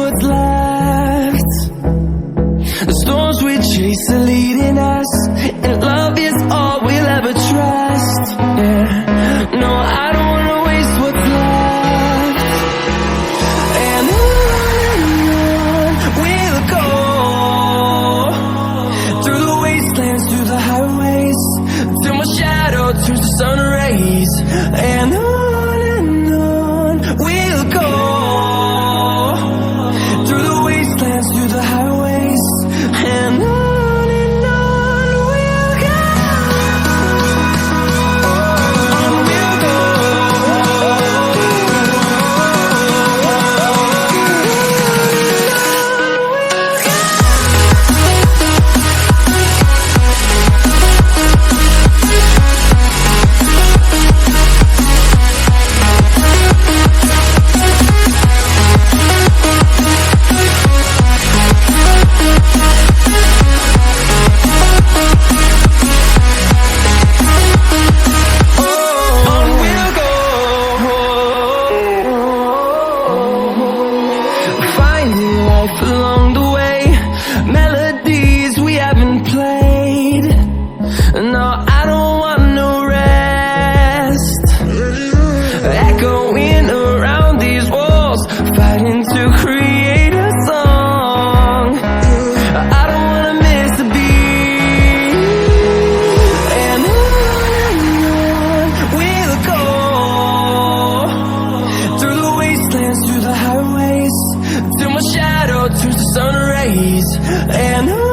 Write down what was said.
what's left. The storms we chase are leading us, and love is all we'll ever trust. Yeah, no, I don't wanna waste what's left. And on we'll go, through the wastelands, through the highways, till my shadow turns to sun rays. And on we'll go, through the wastelands, through the highways, and on we'll go. On we'll go. Finding life along the way, melodies we haven't played. No, I don't want no rest. Echoing around these walls, fighting to create a song. I don't wanna miss a beat. And on we'll go, through the wastelands, through the highways, till my shadow turns to sun rays. And on